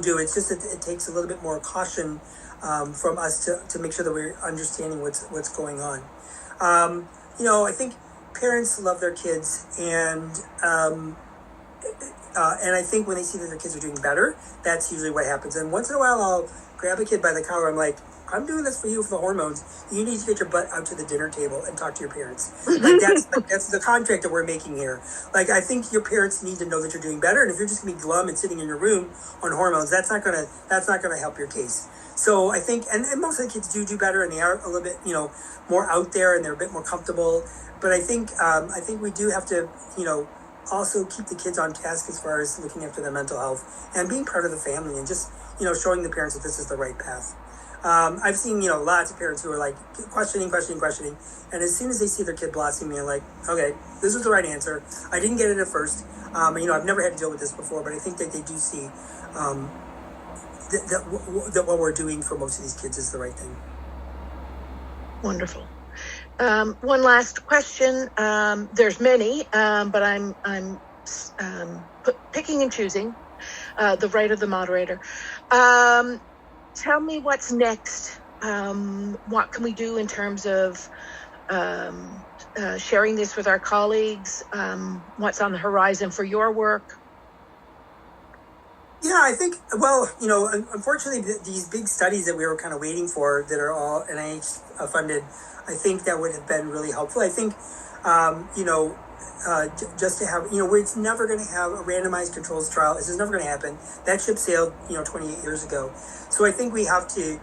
A: do. It's just that it takes a little bit more caution from us to make sure that we're understanding what's going on. I think parents love their kids, and I think when they see that their kids are doing better, that's usually what happens. And once in a while, I'll grab a kid by the collar. I'm like, I'm doing this for you for the hormones. You need to get your butt out to the dinner table and talk to your parents. That's the contract that we're making here. I think your parents need to know that you're doing better. And if you're just gonna be glum and sitting in your room on hormones, that's not gonna help your case. So I think, and most of the kids do better, and they are a little bit, more out there, and they're a bit more comfortable. But I think we do have to, also keep the kids on task as far as looking after their mental health and being part of the family and just, showing the parents that this is the right path. I've seen, lots of parents who are like questioning. And as soon as they see their kid blossoming, they're like, okay, this was the right answer. I didn't get it at first. I've never had to deal with this before, but I think that they do see that what we're doing for most of these kids is the right thing.
B: Wonderful. One last question. There's many, but I'm picking and choosing the right of the moderator. Tell me what's next. What can we do in terms of sharing this with our colleagues? What's on the horizon for your work?
A: Yeah, I think, unfortunately, these big studies that we were kind of waiting for that are all NIH funded, I think that would have been really helpful. I think, just to have, where it's never going to have a randomized controls trial. This is never going to happen. That ship sailed, 28 years ago. So I think we have to,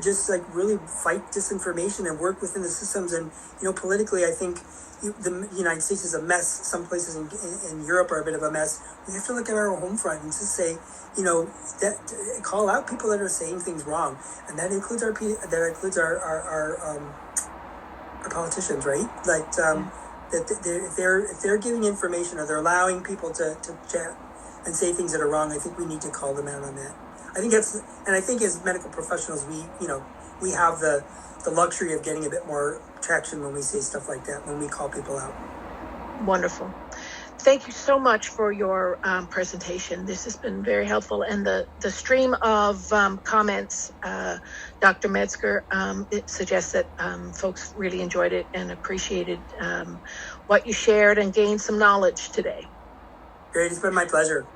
A: just like really fight disinformation and work within the systems. And, politically, I think the United States is a mess. Some places in Europe are a bit of a mess. We have to look at our home front and just say, that call out people that are saying things wrong. And that includes our politicians, right? Like that if they're giving information or they're allowing people to chat and say things that are wrong, I think we need to call them out on that. I think as medical professionals, we have the luxury of getting a bit more traction when we say stuff like that, when we call people out.
B: Wonderful. Thank you so much for your presentation. This has been very helpful. And the stream of comments, Dr. Metzger, it suggests that folks really enjoyed it and appreciated what you shared and gained some knowledge today.
A: Great. It's been my pleasure.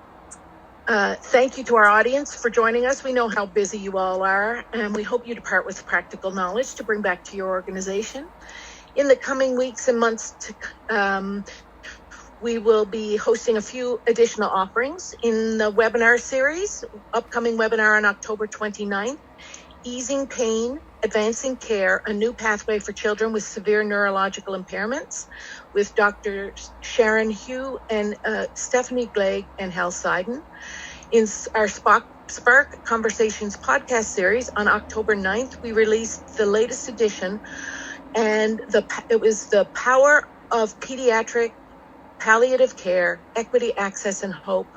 B: Thank you to our audience for joining us. We know how busy you all are, and we hope you depart with practical knowledge to bring back to your organization. In the coming weeks and months we will be hosting a few additional offerings in the webinar series, upcoming webinar on October 29th, Easing Pain, Advancing Care, a New Pathway for Children with Severe Neurological Impairments, with Dr. Sharon Hugh and Stephanie Glegg and Hal Seiden. In our Spark Conversations podcast series on October 9th, we released the latest edition, and it was the Power of Pediatric Palliative Care, Equity, Access, and Hope.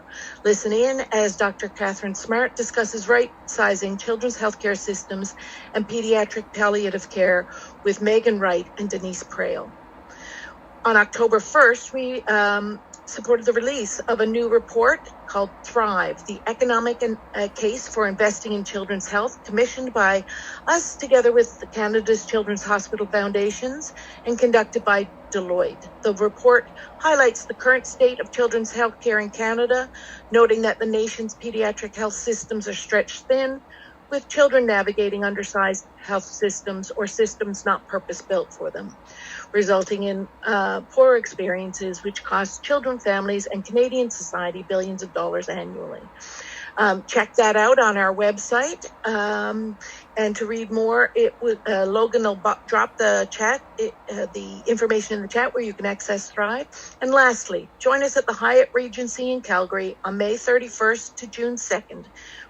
B: Listen in as Dr. Catherine Smart discusses right-sizing children's healthcare systems and pediatric palliative care with Megan Wright and Denise Prale. On October 1st, we supported the release of a new report called Thrive, the Economic Case for Investing in Children's Health, commissioned by us together with Canada's Children's Hospital Foundations and conducted by Deloitte. The report highlights the current state of children's health care in Canada, noting that the nation's pediatric health systems are stretched thin, with children navigating undersized health systems or systems not purpose-built for them, resulting in poor experiences which cost children, families, and Canadian society billions of dollars annually. Check that out on our website. And to read more, Logan will drop the information in the chat where you can access Thrive. And lastly, join us at the Hyatt Regency in Calgary on May 31st to June 2nd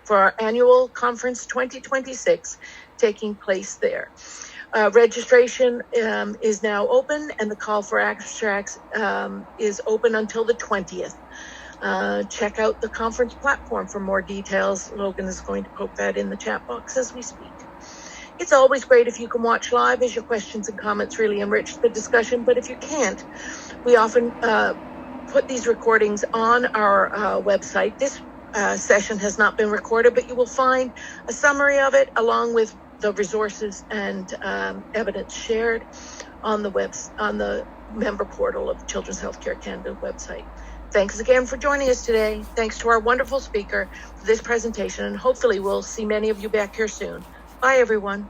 B: for our annual conference 2026 taking place there. Registration is now open, and the call for abstracts is open until the 20th. Check out the conference platform for more details. Logan is going to poke that in the chat box as we speak. It's always great if you can watch live, as your questions and comments really enrich the discussion. But if you can't, we often put these recordings on our website. This session has not been recorded, but you will find a summary of it along with the resources and evidence shared on the member portal of Children's Healthcare Canada website. Thanks again for joining us today. Thanks to our wonderful speaker for this presentation, and hopefully we'll see many of you back here soon. Bye, everyone.